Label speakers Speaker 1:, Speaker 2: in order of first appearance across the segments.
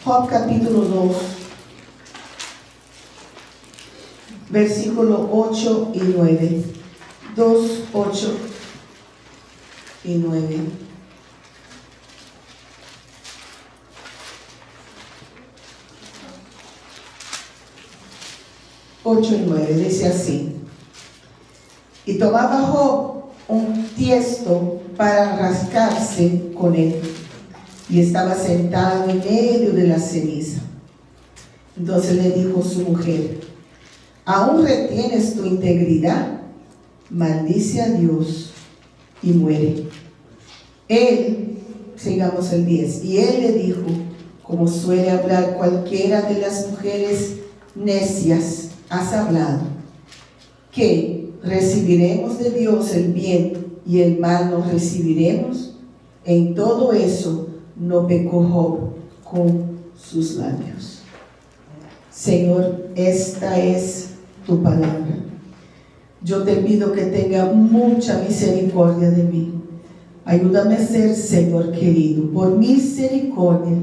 Speaker 1: Job capítulo 2, versículo 8 y 9. 2, 8 y 9. Ocho y 9, dice así: y tomaba Job un tiesto para rascarse con él, y estaba sentado en medio de la ceniza. Entonces le dijo su mujer: ¿aún retienes tu integridad? Maldice a Dios y muere. Él, sigamos el 10, y él le dijo, como suele hablar cualquiera de las mujeres necias, has hablado, que recibiremos de Dios el bien y el mal no recibiremos. En todo eso no pecó Job con sus labios. Señor, esta es tu palabra. Yo te pido que tenga mucha misericordia de mí. Ayúdame a ser, Señor querido, por misericordia,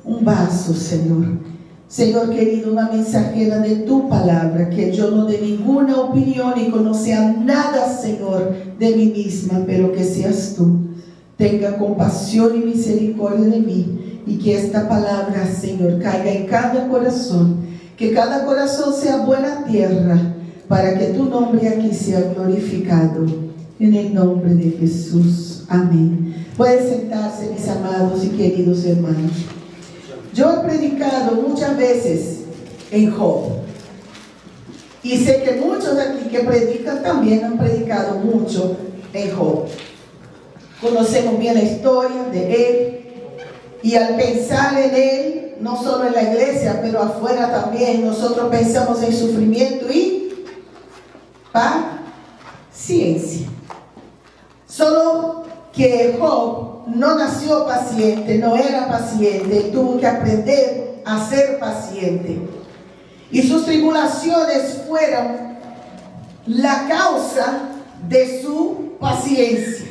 Speaker 1: un vaso, Señor. Señor querido, una mensajera de tu palabra, que yo no dé ninguna opinión y conozca nada, Señor, de mí misma, pero que seas tú. Tenga compasión y misericordia de mí, y que esta palabra, Señor, caiga en cada corazón, que cada corazón sea buena tierra, para que tu nombre aquí sea glorificado, en el nombre de Jesús. Amén. Pueden sentarse, mis amados y queridos hermanos. Yo he predicado muchas veces en Job, y sé que muchos de aquí que predican también han predicado mucho en Job. Conocemos bien la historia de él, y al pensar en él, no solo en la iglesia, pero afuera también, nosotros pensamos en sufrimiento y paciencia. Solo que Job no nació paciente, no era paciente, tuvo que aprender a ser paciente. Y sus tribulaciones fueron la causa de su paciencia.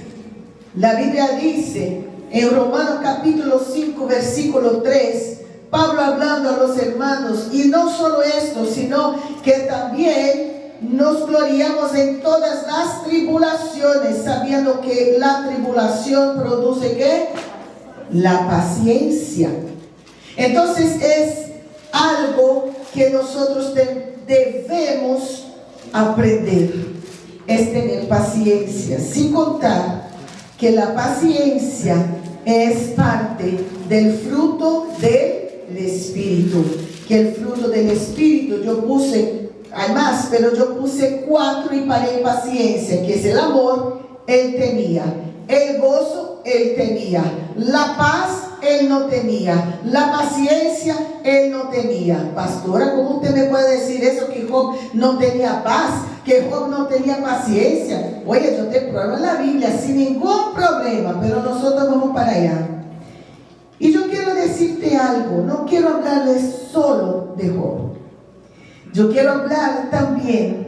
Speaker 1: La Biblia dice en Romanos capítulo 5, versículo 3, Pablo hablando a los hermanos, y no solo esto, sino que también nos gloriamos en todas las tribulaciones, sabiendo que la tribulación produce ¿qué? La paciencia. Entonces es algo que nosotros debemos aprender, es tener paciencia, sin contar que la paciencia es parte del fruto del Espíritu. Que el fruto del Espíritu, yo puse, hay más, pero yo puse 4 y paré paciencia, que es el amor, él tenía. El gozo, él tenía. La paz, él no tenía. La paciencia, él no tenía. Pastora, ¿cómo usted me puede decir eso? Que Job no tenía paz, que Job no tenía paciencia. Oye, yo te pruebo en la Biblia sin ningún problema, pero nosotros vamos para allá. Y yo quiero decirte algo, no quiero hablarles solo de Job. Yo quiero hablar también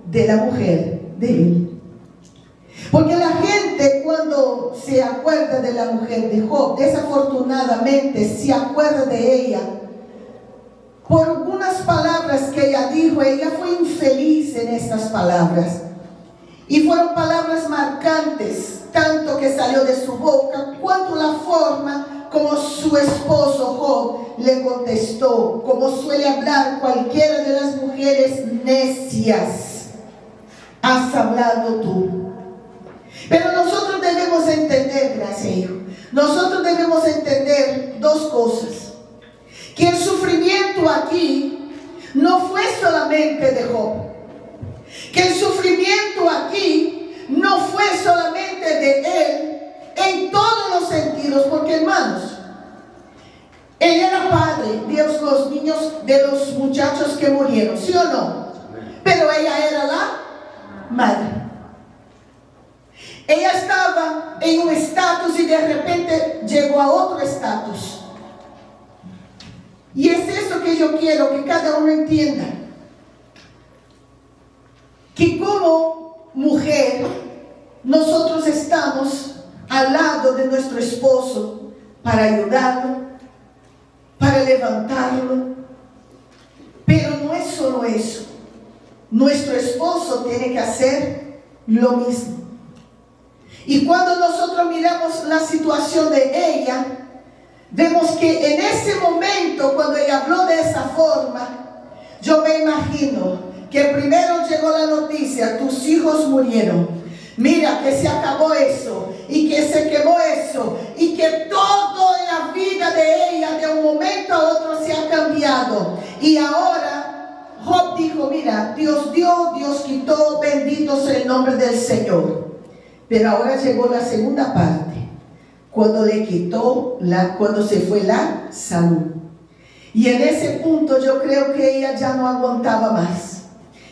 Speaker 1: de la mujer de él. Porque la gente, cuando se acuerda de la mujer de Job, desafortunadamente se acuerda de ella por algunas palabras que ella dijo. Ella fue infeliz en estas palabras, y fueron palabras marcantes, tanto que salió de su boca, cuanto la forma como su esposo Job le contestó, como suele hablar cualquiera de las mujeres necias: has hablado tú. Pero nosotros debemos entender, gracias hijo, nosotros debemos entender dos cosas: que el sufrimiento aquí no fue solamente de Job, que el sufrimiento aquí no fue solamente de él en todos los sentidos, porque hermanos, él era padre de los niños, de los muchachos que murieron, ¿sí o no? Pero ella era la madre. Ella estaba en un estatus y de repente llegó a otro estatus. Y es eso que yo quiero que cada uno entienda: que como mujer nosotros estamos al lado de nuestro esposo para ayudarlo, para para levantarlo. Pero no es solo eso. Nuestro esposo tiene que hacer lo mismo. Y cuando nosotros miramos la situación de ella, vemos que en ese momento, cuando ella habló de esa forma, yo me imagino que primero llegó la noticia: tus hijos murieron. Mira que se acabó eso, y que se quemó eso, y que todo en la vida de ella de un momento a otro se ha cambiado. Y ahora Job dijo: mira, Dios dio, Dios quitó, bendito sea el nombre del Señor. Pero ahora llegó la segunda parte, cuando le quitó cuando se fue la salud. Y en ese punto yo creo que ella ya no aguantaba más.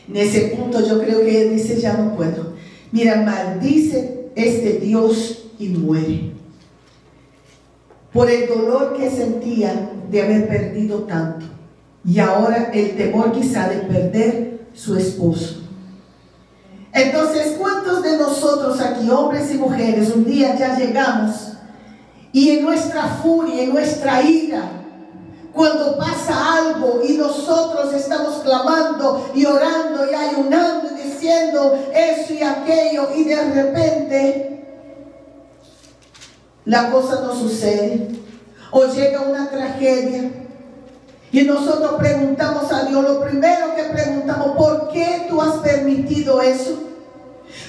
Speaker 1: En ese punto yo creo que ella dice: ya no puedo. Mira, maldice este Dios y muere. Por el dolor que sentía de haber perdido tanto. Y ahora el temor quizá de perder su esposo. Entonces, ¿cuántos de nosotros aquí, hombres y mujeres, un día ya llegamos y en nuestra furia, en nuestra ira, cuando pasa algo y nosotros estamos clamando y orando y ayunando y diciendo eso y aquello, y de repente la cosa no sucede, o llega una tragedia y nosotros preguntamos a Dios, lo primero que preguntamos: ¿por qué tú has permitido eso?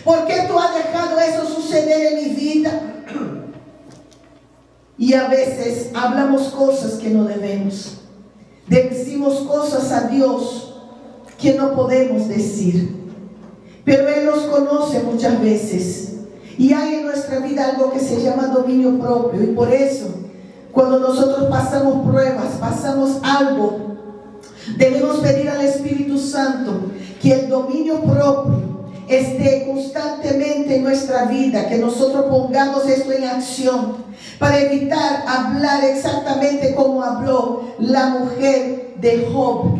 Speaker 1: ¿Por qué tú has dejado eso suceder en mi vida? Y a veces hablamos cosas que no debemos. Decimos cosas a Dios que no podemos decir. Pero Él nos conoce muchas veces. Y hay en nuestra vida algo que se llama dominio propio. Y por eso, cuando nosotros pasamos pruebas, pasamos algo, debemos pedir al Espíritu Santo que el dominio propio esté constantemente en nuestra vida, que nosotros pongamos esto en acción, para evitar hablar exactamente como habló la mujer de Job,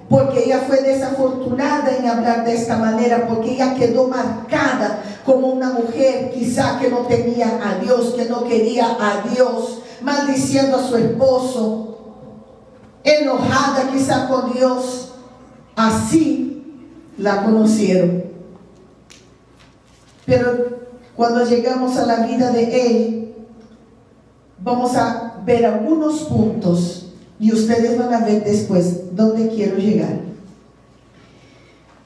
Speaker 1: porque ella fue desafortunada en hablar de esta manera, porque ella quedó marcada como una mujer quizá que no tenía a Dios, que no quería a Dios, maldiciendo a su esposo, enojada quizá con Dios. Así la conocieron. Pero cuando llegamos a la vida de él, vamos a ver algunos puntos y ustedes van a ver después dónde quiero llegar.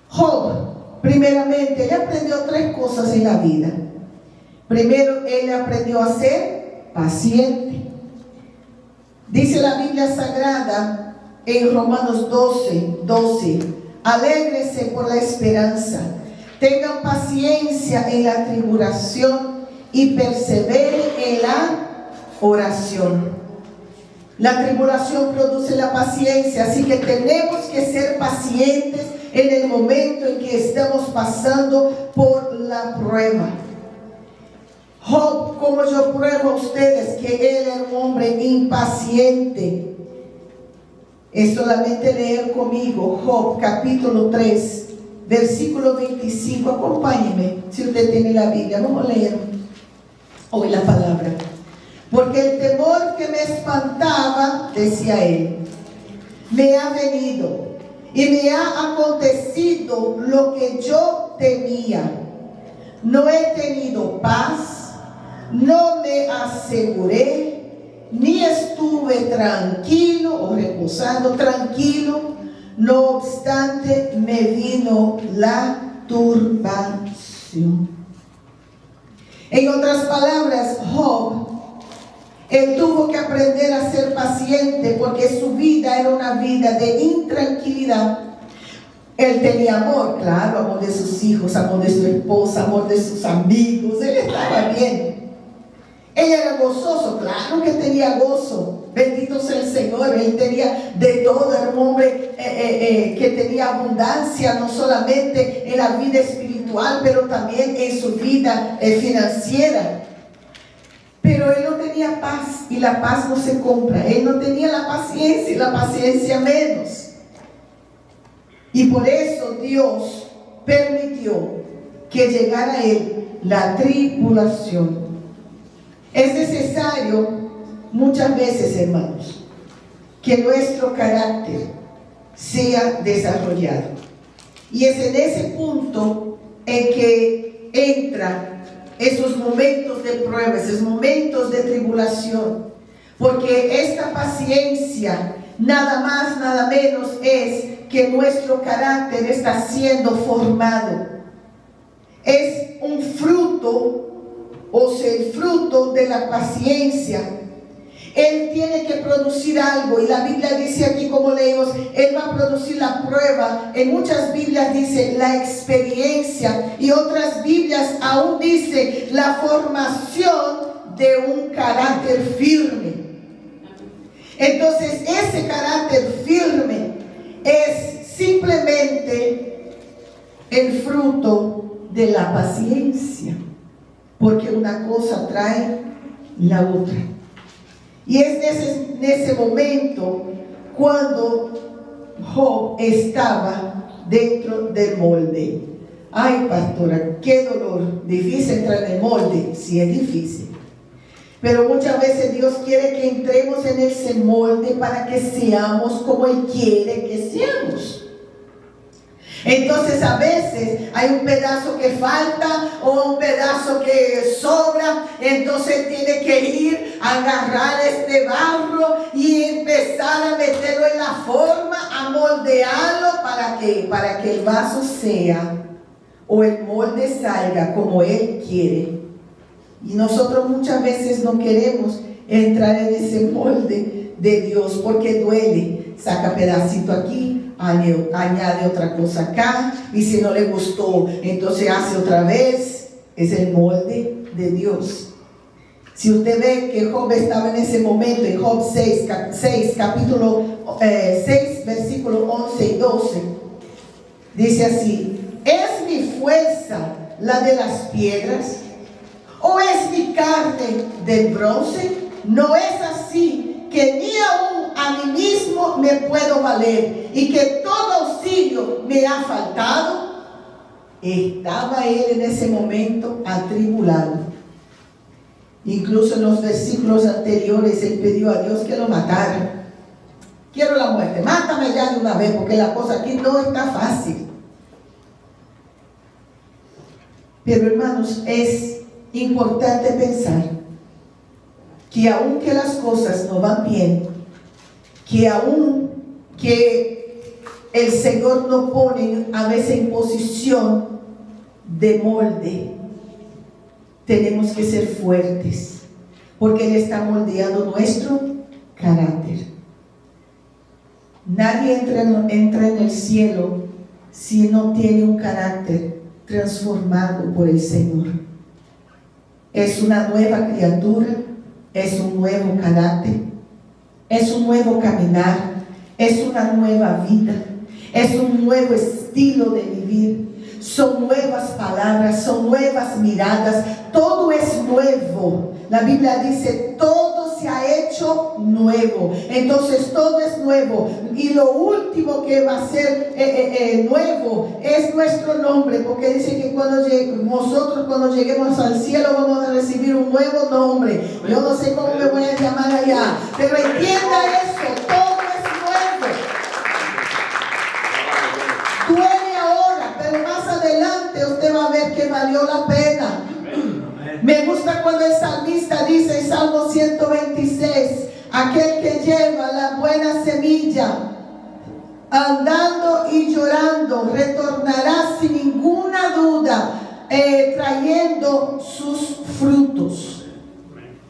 Speaker 1: Job, primeramente, él aprendió 3 cosas en la vida. Primero, él aprendió a ser paciente. Dice la Biblia Sagrada en Romanos 12: alégrese por la esperanza, tengan paciencia en la tribulación y perseveren en la oración. La tribulación produce la paciencia, así que tenemos que ser pacientes en el momento en que estamos pasando por la prueba. Job, como yo pruebo a ustedes que él era un hombre impaciente. Es solamente leer conmigo Job capítulo 3, versículo 25. Acompáñenme si usted tiene la Biblia. Vamos a leer hoy la palabra. Porque el temor que me espantaba, decía él, me ha venido y me ha acontecido lo que yo temía. No he tenido paz, no me aseguré, ni estuve tranquilo o reposando tranquilo. No obstante, me vino la turbación. En otras palabras, Job, él tuvo que aprender a ser paciente porque su vida era una vida de intranquilidad. Él tenía amor, claro, amor de sus hijos, amor de su esposa, amor de sus amigos. Él estaba bien. Él era gozoso, claro que tenía gozo. Bendito sea el Señor. Él tenía de todo. Era un hombre que tenía abundancia, no solamente en la vida espiritual, pero también en su vida financiera. Pero él no tenía paz, y la paz no se compra. Él no tenía la paciencia, y la paciencia menos. Y por eso Dios permitió que llegara a él la tribulación. Es necesario muchas veces, hermanos, que nuestro carácter sea desarrollado. Y es en ese punto en que entran esos momentos de prueba, esos momentos de tribulación, porque esta paciencia nada más, nada menos es que nuestro carácter está siendo formado. Es un fruto, o sea, el fruto de la paciencia. Él tiene que producir algo, y la Biblia dice aquí, como leemos, Él va a producir la prueba. En muchas Biblias dice la experiencia, y otras Biblias aún dice la formación de un carácter firme. Entonces, ese carácter firme es simplemente el fruto de la paciencia, porque una cosa trae la otra. Y es en ese momento cuando Job estaba dentro del molde. Ay, pastora, qué dolor, difícil entrar en el molde. Sí, es difícil. Pero muchas veces Dios quiere que entremos en ese molde para que seamos como Él quiere que seamos. Entonces a veces hay un pedazo que falta o un pedazo que sobra. Entonces tiene que ir a agarrar este barro y empezar a meterlo en la forma, a moldearlo para que el vaso sea, o el molde salga como Él quiere. Y nosotros muchas veces no queremos entrar en ese molde de Dios porque duele. Saca pedacito aquí, añade otra cosa acá, y si no le gustó, entonces hace otra vez. Es el molde de Dios. Si usted ve que Job estaba en ese momento, en Job 6, capítulo 6, versículos 11 y 12, dice así: ¿es mi fuerza la de las piedras? ¿O es mi carne del bronce? No es así, que ni aún a mí mismo me puedo valer, y que todo auxilio me ha faltado. Estaba él en ese momento atribulado. Incluso en los versículos anteriores él pidió a Dios que lo matara. Quiero la muerte, mátame ya de una vez, porque la cosa aquí no está fácil. Pero hermanos, es importante pensar que aunque las cosas no van bien, que aun que el Señor nos pone a veces en posición de molde, tenemos que ser fuertes, porque Él está moldeando nuestro carácter. Nadie entra en el cielo si no tiene un carácter transformado por el Señor. Es una nueva criatura, es un nuevo carácter, es un nuevo caminar, es una nueva vida, es un nuevo estilo de vivir, son nuevas palabras, son nuevas miradas, todo es nuevo. La Biblia dice, todo se ha hecho nuevo. Entonces todo es nuevo, y lo último que va a ser nuevo es nuestro nombre, porque dice que nosotros cuando lleguemos al cielo vamos a recibir un nuevo nombre. Yo no sé cómo me voy a llamar allá, pero entienda eso, todo es nuevo. Duele ahora, pero más adelante usted va a ver que valió la pena. Me gusta cuando el salmista dice en Salmo 126, aquel que lleva la buena semilla, andando y llorando, retornará sin ninguna duda, trayendo sus frutos.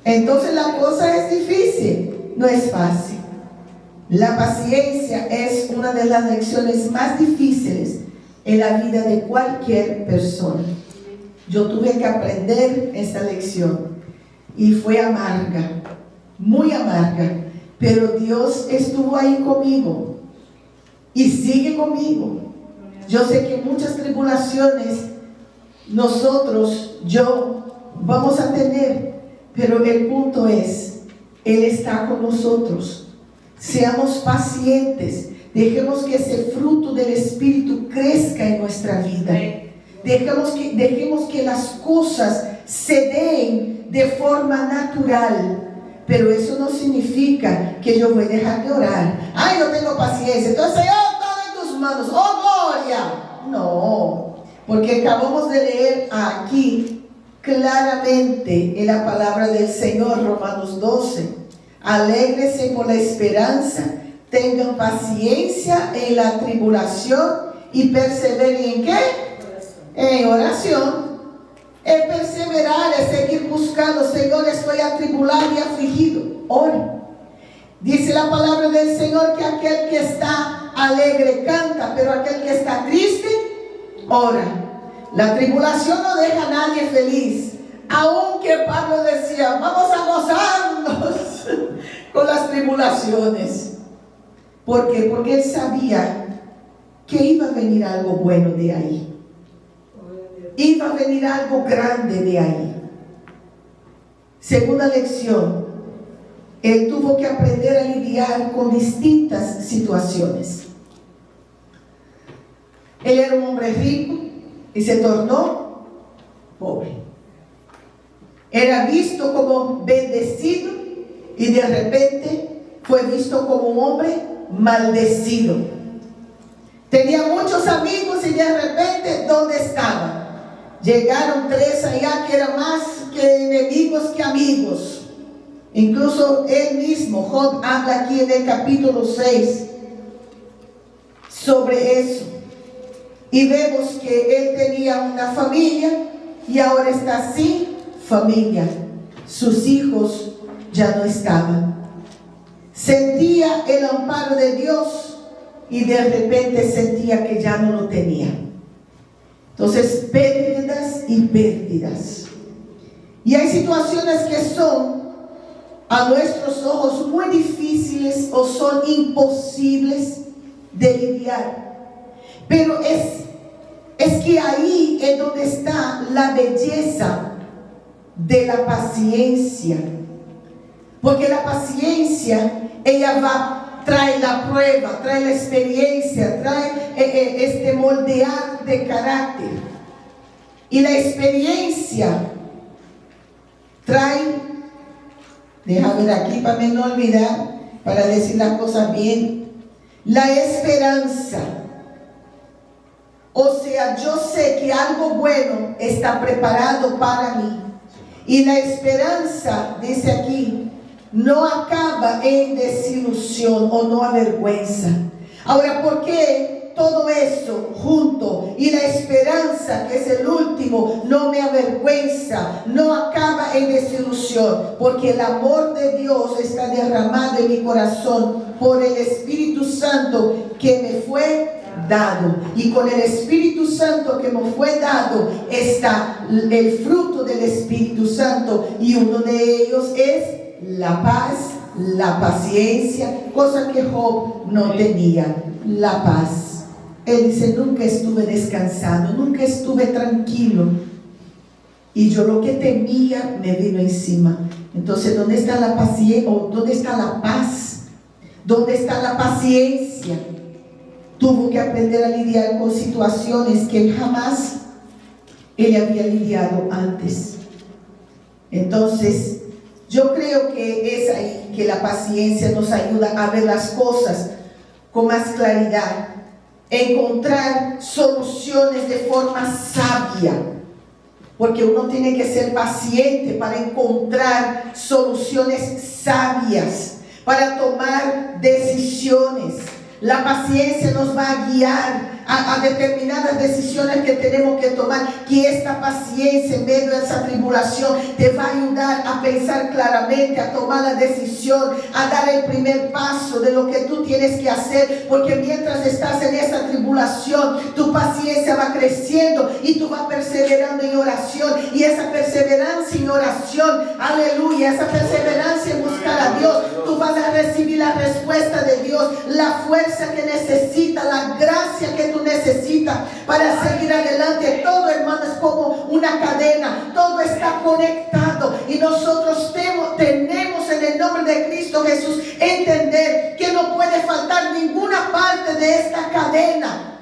Speaker 1: Entonces la cosa es difícil, no es fácil. La paciencia es una de las lecciones más difíciles en la vida de cualquier persona. Yo tuve que aprender esta lección y fue amarga, muy amarga, pero Dios estuvo ahí conmigo y sigue conmigo. Yo sé que muchas tribulaciones vamos a tener, pero el punto es, Él está con nosotros. Seamos pacientes, dejemos que ese fruto del Espíritu crezca en nuestra vida. Dejemos que las cosas se den de forma natural, pero eso no significa que yo voy a dejar de orar. Ay, no tengo paciencia, entonces Señor, todo en tus manos, oh gloria. No, porque acabamos de leer aquí claramente en la palabra del Señor, Romanos 12. Alégrese por la esperanza, tengan paciencia en la tribulación y perseveren ¿en qué? En oración. El perseverar es seguir buscando. Señor, estoy atribulado y afligido. Ore. Dice la palabra del Señor que aquel que está alegre canta, pero aquel que está triste ora. La tribulación no deja a nadie feliz. Aunque Pablo decía, vamos a gozarnos con las tribulaciones. ¿Por qué? Porque él sabía que iba a venir algo bueno de ahí. Iba a venir algo grande de ahí. Segunda lección, él tuvo que aprender a lidiar con distintas situaciones. Él era un hombre rico y se tornó pobre. Era visto como bendecido y de repente fue visto como un hombre maldecido. Tenía muchos amigos y de repente, ¿dónde estaban? Llegaron 3 allá que eran más que enemigos que amigos. Incluso él mismo, Job, habla aquí en el capítulo 6 sobre eso. Y vemos que él tenía una familia y ahora está sin familia. Sus hijos ya no estaban. Sentía el amparo de Dios y de repente sentía que ya no lo tenía. Entonces, pérdidas y pérdidas. Y hay situaciones que son a nuestros ojos muy difíciles o son imposibles de lidiar. Pero es que ahí es donde está la belleza de la paciencia. Porque la paciencia, ella trae la prueba, trae la experiencia, trae este moldear de carácter. Y la experiencia trae, déjame ver aquí para no olvidar, para decir las cosas bien, la esperanza. O sea, yo sé que algo bueno está preparado para mí. Y la esperanza, dice aquí, no acaba en desilusión o no avergüenza. Ahora, ¿por qué todo eso junto y la esperanza, que es el último, no me avergüenza, no acaba en desilusión? Porque el amor de Dios está derramado en mi corazón por el Espíritu Santo que me fue dado. Y con el Espíritu Santo que me fue dado está el fruto del Espíritu Santo, y uno de ellos es la paz, la paciencia, cosa que Job no tenía, la paz. Él dice, nunca estuve descansado, nunca estuve tranquilo, y yo lo que temía me vino encima. Entonces, ¿dónde está la paciencia? ¿Dónde está la paz? ¿Dónde está la paciencia? Tuvo que aprender a lidiar con situaciones que jamás él había lidiado antes. Entonces, yo creo que es ahí que la paciencia nos ayuda a ver las cosas con más claridad, encontrar soluciones de forma sabia, porque uno tiene que ser paciente para encontrar soluciones sabias, para tomar decisiones. La paciencia nos va a guiar a determinadas decisiones que tenemos que tomar, que esta paciencia en medio de esa tribulación te va a ayudar a pensar claramente, a tomar la decisión, a dar el primer paso de lo que tú tienes que hacer, porque mientras estás en esa tribulación, tu paciencia va creciendo y tú vas perseverando en oración, y esa perseverancia en oración, aleluya, esa perseverancia en buscar a Dios, tú vas a recibir la respuesta de Dios, la fuerza que necesitas, la gracia que tú necesitas para seguir adelante. Todo, hermano, es como una cadena, todo está conectado, y nosotros tenemos en el nombre de Cristo Jesús entender que no puede faltar ninguna parte de esta cadena.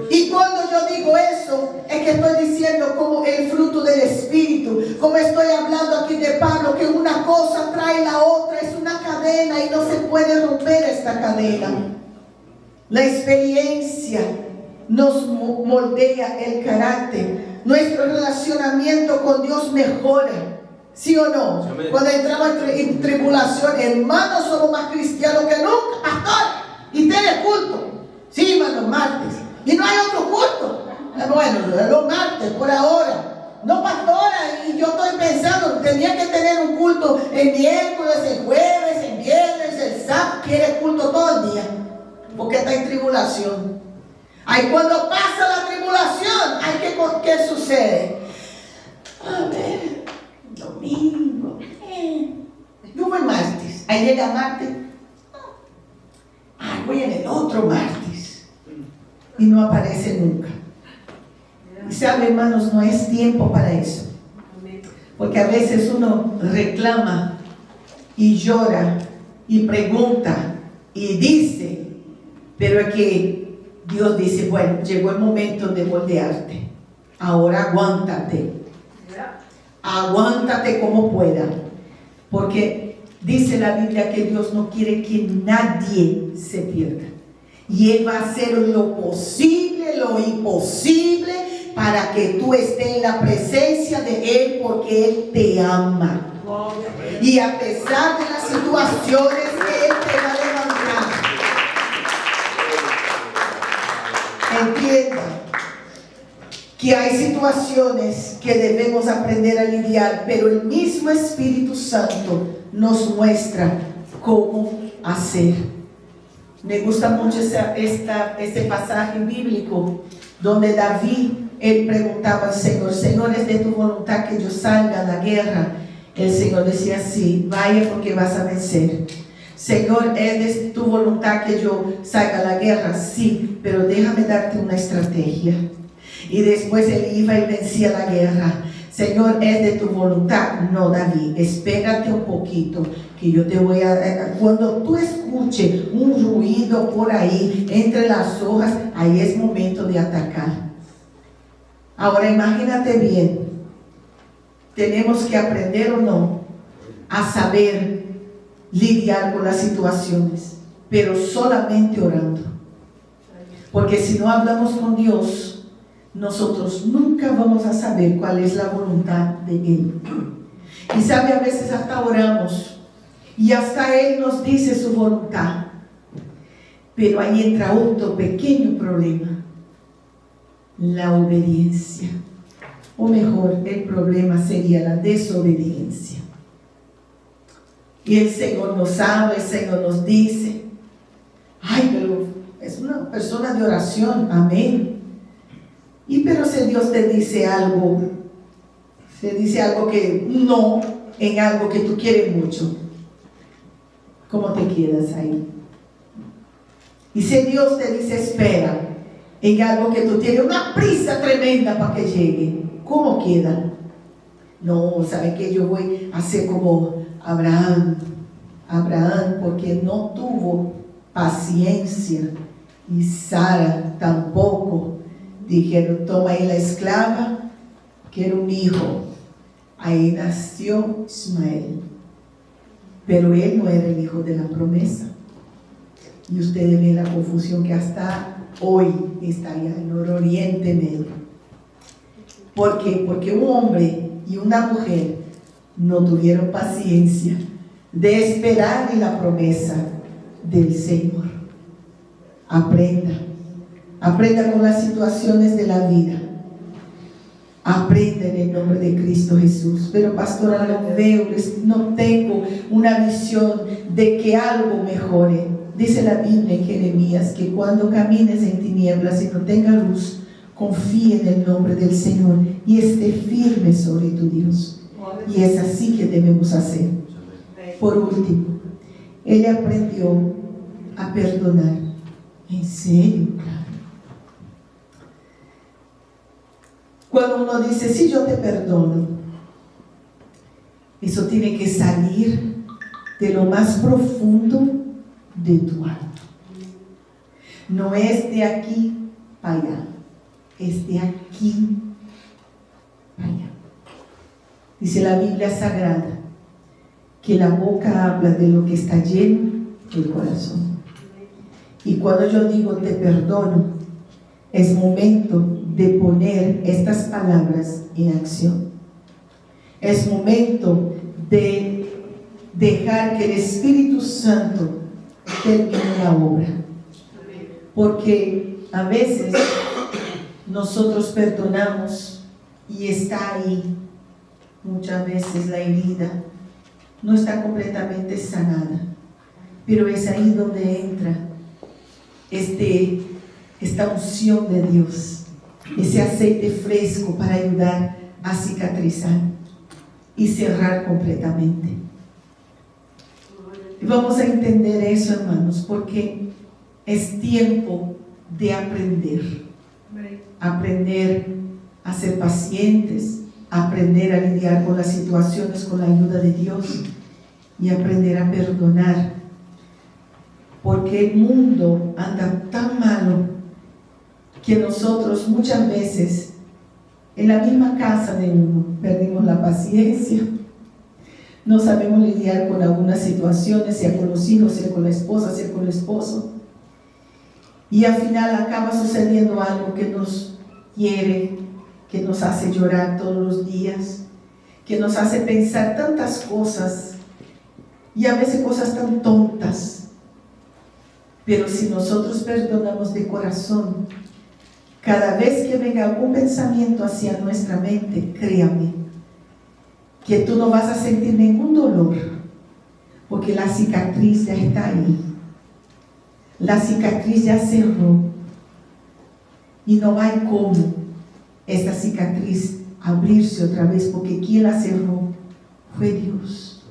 Speaker 1: Y cuando yo digo eso, es que estoy diciendo como el fruto del Espíritu, como estoy hablando aquí de Pablo Pablo que una cosa trae la otra, es una cadena y no se puede romper esta cadena. La experiencia nos moldea el carácter. Nuestro relacionamiento con Dios mejora. ¿Sí o no? Amén. Cuando entramos en tribulación, hermanos, somos más cristianos que nunca. Pastor, y tiene culto. Sí, hermano, martes. Y no hay otro culto. Bueno, los martes por ahora. No, pastora, y yo estoy pensando, tenía que tener un culto el miércoles, el jueves, el viernes, el sábado. Quiere culto todo el día, porque está en tribulación. Ahí cuando pasa la tribulación, ¿qué sucede? A ver, domingo, yo voy martes, ahí llega martes, voy en el otro martes, y no aparece nunca. Y sabe, hermanos, no es tiempo para eso. Porque a veces uno reclama y llora y pregunta y dice, pero es que Dios dice, bueno, llegó el momento de moldearte. Ahora aguántate. Aguántate como pueda. Porque dice la Biblia que Dios no quiere que nadie se pierda. Y Él va a hacer lo posible, lo imposible, para que tú estés en la presencia de Él, porque Él te ama. Y a pesar de las situaciones, Él te va a levantar. Entienda que hay situaciones que debemos aprender a lidiar, pero el mismo Espíritu Santo nos muestra cómo hacer. Me gusta mucho este pasaje bíblico donde David, él preguntaba al Señor, Señor, ¿es de tu voluntad que yo salga a la guerra? El Señor decía, sí, vaya porque vas a vencer. Señor, ¿es de tu voluntad que yo salga a la guerra? Sí, pero déjame darte una estrategia. Y después él iba y vencía la guerra. Señor, ¿es de tu voluntad? No, David, espérate un poquito, que yo te voy a... Cuando tú escuches un ruido por ahí, entre las hojas, ahí es momento de atacar. Ahora imagínate bien, tenemos que aprender o no a saber lidiar con las situaciones, pero solamente orando. Porque si no hablamos con Dios, nosotros nunca vamos a saber cuál es la voluntad de Él. Y sabe, a veces hasta oramos y hasta Él nos dice su voluntad, pero ahí entra otro pequeño problema: la obediencia, o mejor, el problema sería la desobediencia. Y el Señor nos habla, el Señor nos dice, ay, pero es una persona de oración, amén. Y pero si Dios te dice algo que no, en algo que tú quieres mucho, ¿cómo te quedas ahí? Y si Dios te dice espera, en algo que tú tienes una prisa tremenda para que llegue, ¿cómo queda? No, ¿sabe qué? Yo voy a hacer como Abraham, porque no tuvo paciencia, y Sara tampoco. Dijeron, toma ahí la esclava, quiero un hijo. Ahí nació Ismael, pero él no era el hijo de la promesa. Y ustedes ven la confusión que hasta hoy está allá en el Oriente Medio. ¿Por qué? Porque un hombre y una mujer no tuvieron paciencia de esperar en la promesa del Señor. Aprenda con las situaciones de la vida. Aprenda en el nombre de Cristo Jesús. Pero pastora, no veo, no tengo una visión de que algo mejore. Dice la Biblia en Jeremías que cuando camines en tinieblas y no tenga luz, confíe en el nombre del Señor y esté firme sobre tu Dios. Y es así que debemos hacer. Por último, él aprendió a perdonar. ¿En serio? Cuando uno dice, sí, yo te perdono, eso tiene que salir de lo más profundo de tu alma. No es de aquí para allá, es de aquí para allá. Dice la Biblia Sagrada que la boca habla de lo que está lleno el corazón. Y cuando yo digo te perdono, es momento de poner estas palabras en acción. Es momento de dejar que el Espíritu Santo termine la obra. Porque a veces nosotros perdonamos y está ahí. Muchas veces la herida no está completamente sanada, pero es ahí donde entra esta unción de Dios, ese aceite fresco para ayudar a cicatrizar y cerrar completamente. Y vamos a entender eso, hermanos, porque es tiempo de aprender a ser pacientes, aprender a lidiar con las situaciones con la ayuda de Dios y aprender a perdonar, porque el mundo anda tan malo que nosotros muchas veces en la misma casa de uno perdimos la paciencia, no sabemos lidiar con algunas situaciones, sea con los hijos, sea con la esposa, sea con el esposo, y al final acaba sucediendo algo que nos hiere, que nos hace llorar todos los días, que nos hace pensar tantas cosas y a veces cosas tan tontas. Pero si nosotros perdonamos de corazón, cada vez que venga algún pensamiento hacia nuestra mente, créame que tú no vas a sentir ningún dolor, porque la cicatriz ya está ahí. La cicatriz ya cerró y no hay cómo esta cicatriz abrirse otra vez, porque quien la cerró fue Dios.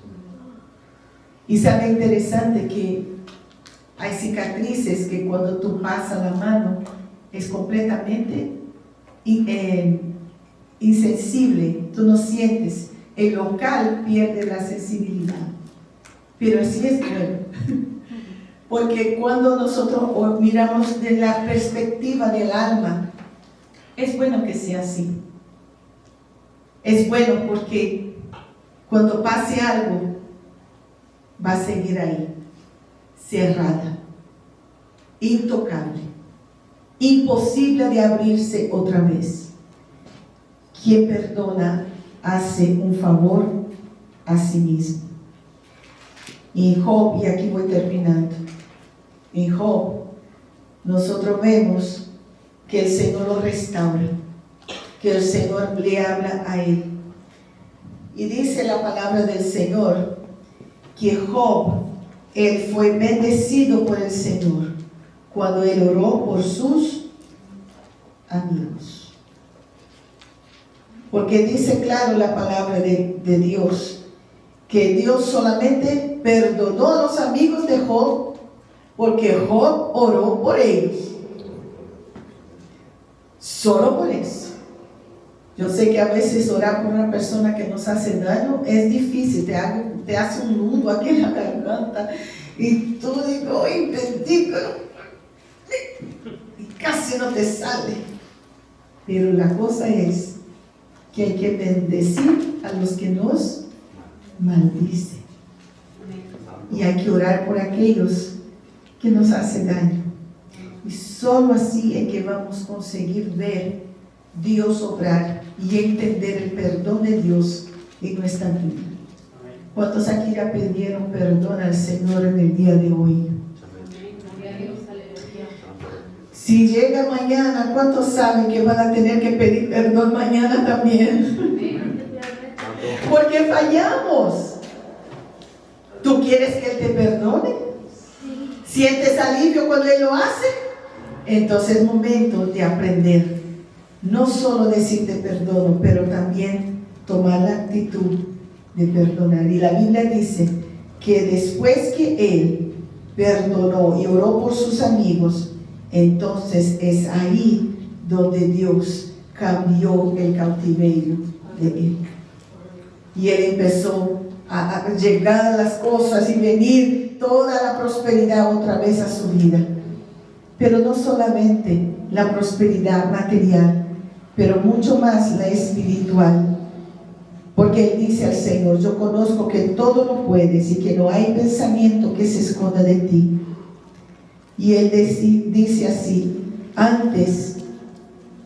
Speaker 1: Y sabe interesante que hay cicatrices que cuando tú pasas la mano es completamente insensible, tú no sientes, el local pierde la sensibilidad, pero así es bueno. Porque cuando nosotros miramos de la perspectiva del alma, es bueno que sea así. Es bueno porque cuando pase algo, va a seguir ahí, cerrada, intocable, imposible de abrirse otra vez. Quien perdona hace un favor a sí mismo. Y en Job, y aquí voy terminando, en Job nosotros vemos que el Señor lo restaura, que el Señor le habla a él. Y dice la palabra del Señor que Job, él fue bendecido por el Señor cuando él oró por sus amigos. Porque dice claro la palabra de Dios, que Dios solamente perdonó a los amigos de Job porque Job oró por ellos. Solo por eso. Yo sé que a veces orar por una persona que nos hace daño es difícil, te hace un nudo aquí en la garganta y tú dices, ¡ay, bendito! Y casi no te sale. Pero la cosa es que hay que bendecir a los que nos maldicen. Y hay que orar por aquellos que nos hacen daño. Y solo así es que vamos a conseguir ver Dios obrar y entender el perdón de Dios en nuestra vida. ¿Cuántos aquí ya pidieron perdón al Señor en el día de hoy? Si llega mañana, ¿cuántos saben que van a tener que pedir perdón mañana también? Porque fallamos. ¿Tú quieres que Él te perdone? ¿Sientes alivio cuando Él lo hace? Entonces es momento de aprender. No solo decir te perdono, pero también tomar la actitud de perdonar. Y la Biblia dice que después que Él perdonó y oró por sus amigos, entonces es ahí donde Dios cambió el cautiverio de Él. Y Él empezó a llegar las cosas y venir toda la prosperidad otra vez a su vida. Pero no solamente la prosperidad material, pero mucho más la espiritual. Porque él dice al Señor: yo conozco que todo lo puedes y que no hay pensamiento que se esconda de ti. Y él dice así: antes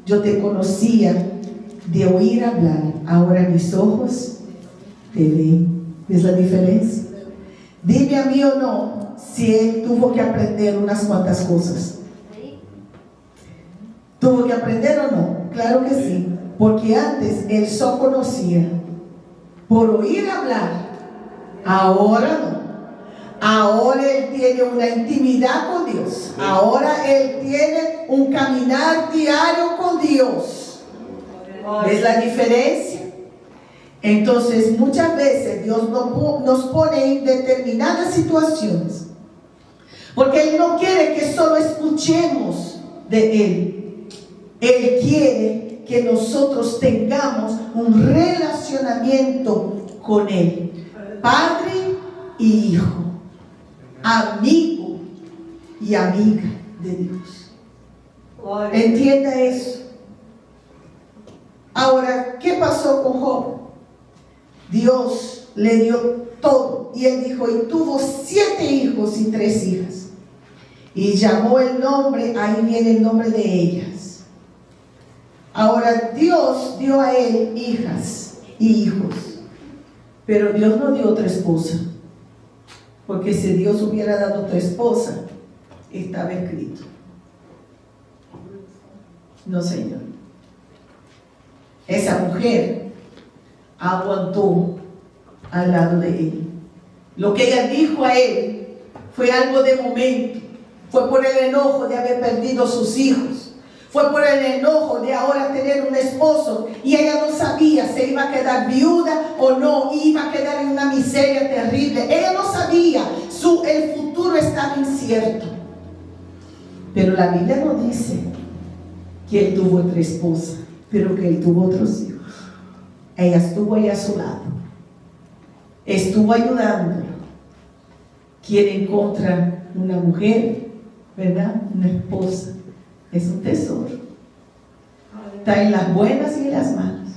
Speaker 1: yo te conocía de oír hablar, ahora mis ojos te ven. ¿Ves la diferencia? Dime a mí o no si él tuvo que aprender unas cuantas cosas. ¿Tuvo que aprender o no? Claro que sí. Porque antes él solo conocía por oír hablar. Ahora no. Ahora él tiene una intimidad con Dios. Ahora él tiene un caminar diario con Dios. ¿Ves la diferencia? Entonces muchas veces Dios nos pone en determinadas situaciones porque Él no quiere que solo escuchemos de Él. Él quiere que nosotros tengamos un relacionamiento con Él, padre y hijo, amigo y amiga de Dios. Entienda eso. Ahora, ¿qué pasó con Job? Dios le dio todo y él dijo, y tuvo 7 hijos y 3 hijas, y llamó el nombre, ahí viene el nombre de ellas. Ahora Dios dio a él hijas y hijos, pero Dios no dio otra esposa, porque si Dios hubiera dado otra esposa, estaba escrito. No, Señor. Esa mujer aguantó al lado de él. Lo que ella dijo a él fue algo de momento. Fue por el enojo de haber perdido sus hijos. Fue por el enojo de ahora tener un esposo. Y ella no sabía si iba a quedar viuda o no. Iba a quedar en una miseria terrible. Ella no sabía. El futuro estaba incierto. Pero la Biblia no dice que él tuvo otra esposa, pero que él tuvo otros hijos. Ella estuvo ahí a su lado, estuvo ayudando. Quien encuentra una mujer, ¿verdad? Una esposa, es un tesoro. Está en las buenas y en las malas.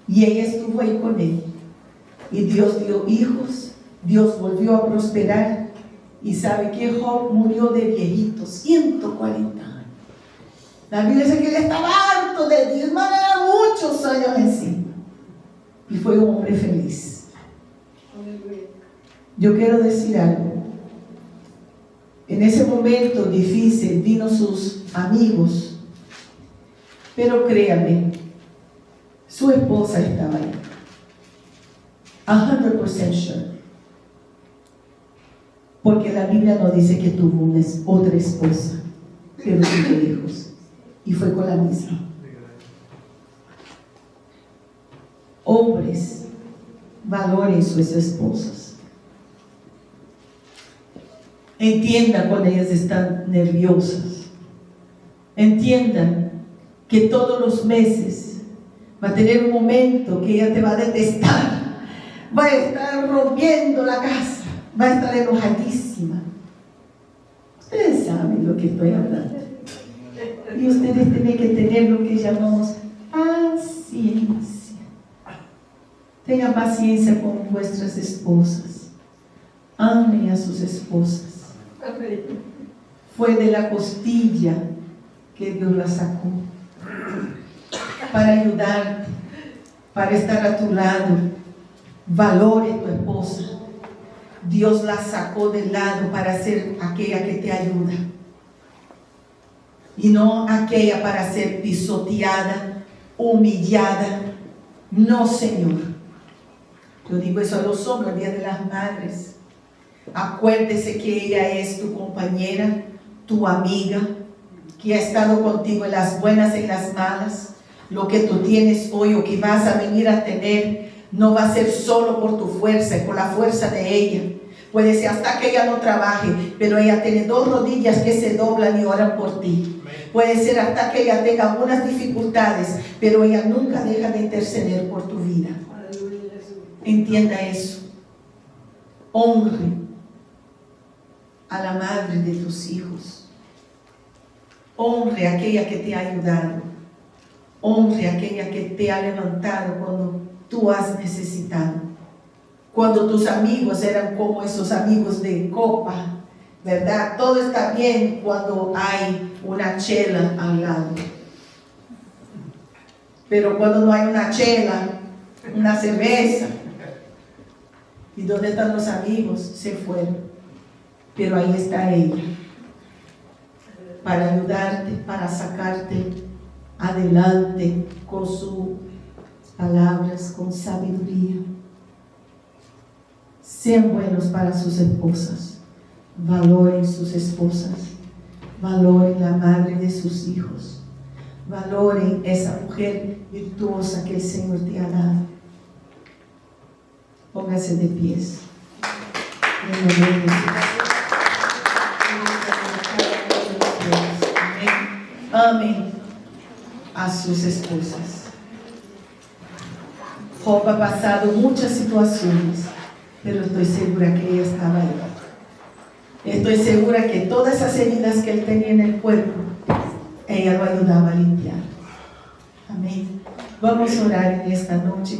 Speaker 1: Y ella estuvo ahí con él. Y Dios dio hijos, Dios volvió a prosperar. Y sabe que Job murió de viejito, 140 años. La Biblia dice que él estaba harto de Dios, manera muchos años encima. Y fue un hombre feliz. Yo quiero decir algo. En ese momento difícil vino sus amigos, pero créame, su esposa estaba ahí. 100% sure. Porque la Biblia no dice que tuvo otra esposa, pero tuvo hijos. Y fue con la misma. Hombres, valoren sus esposas. Entiendan cuando ellas están nerviosas. Entiendan que todos los meses va a tener un momento que ella te va a detestar. Va a estar rompiendo la casa. Va a estar enojadísima. Ustedes saben lo que estoy hablando. Y ustedes tienen que tener lo que llamamos paciencia. Tengan paciencia con vuestras esposas. Amen a sus esposas. Fue de la costilla que Dios la sacó. Para ayudarte, para estar a tu lado. Valore tu esposa. Dios la sacó del lado para ser aquella que te ayuda. Y no aquella para ser pisoteada, humillada. No, Señor. Yo digo eso a los hombres el día de las madres. Acuérdese que ella es tu compañera, tu amiga, que ha estado contigo en las buenas y en las malas. Lo que tú tienes hoy o que vas a venir a tener no va a ser solo por tu fuerza, por la fuerza de ella. Puede ser hasta que ella no trabaje, pero ella tiene 2 rodillas que se doblan y oran por ti. Puede ser hasta que ella tenga algunas dificultades, pero ella nunca deja de interceder por tu vida. Entienda eso. Honre a la madre de tus hijos. Honre a aquella que te ha ayudado. Honre a aquella que te ha levantado cuando tú has necesitado. Cuando tus amigos eran como esos amigos de copa, ¿verdad? Todo está bien cuando hay una chela al lado. Pero cuando no hay una chela, una cerveza, ¿y dónde están los amigos? Se fueron. Pero ahí está ella, para ayudarte, para sacarte adelante con sus palabras, con sabiduría. Sean buenos para sus esposas, valoren sus esposas, valoren la madre de sus hijos, valoren esa mujer virtuosa que el Señor te ha dado. Póngase de pies. En el nombre de Jesús. Amén. Amen a sus esposas. Job ha pasado muchas situaciones, pero estoy segura que ella estaba ahí. Estoy segura que todas esas heridas que él tenía en el cuerpo, ella lo ayudaba a limpiar. Amén. Vamos a orar en esta noche.